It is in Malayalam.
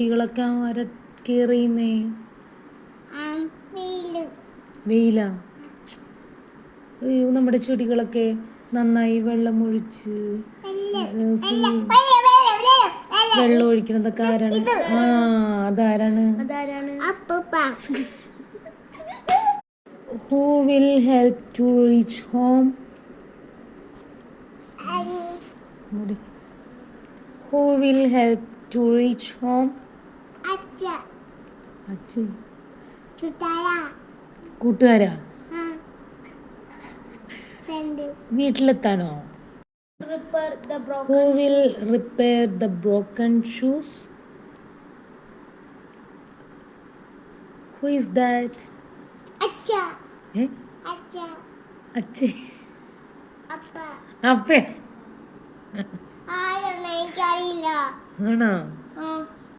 ചെടികളൊക്കെ ആരാ കേറിയുന്നേ? വെയിലാ? അയ്യോ, നമ്മുടെ ചെടികളൊക്കെ നന്നായി വെള്ളം ഒഴിച്ച് വെള്ളം ഒഴിക്കണതൊക്കെ ആരാണ്? അതാരാണ്? Who will help to reach home? Who will help to reach home? അച്ഛൻ. കൂട്ടുകാരാ? വീട്ടിലെത്താനോ? Who will repair the broken shoes? Who is that? അച്ഛേ? അപ്പേ? ആണോ?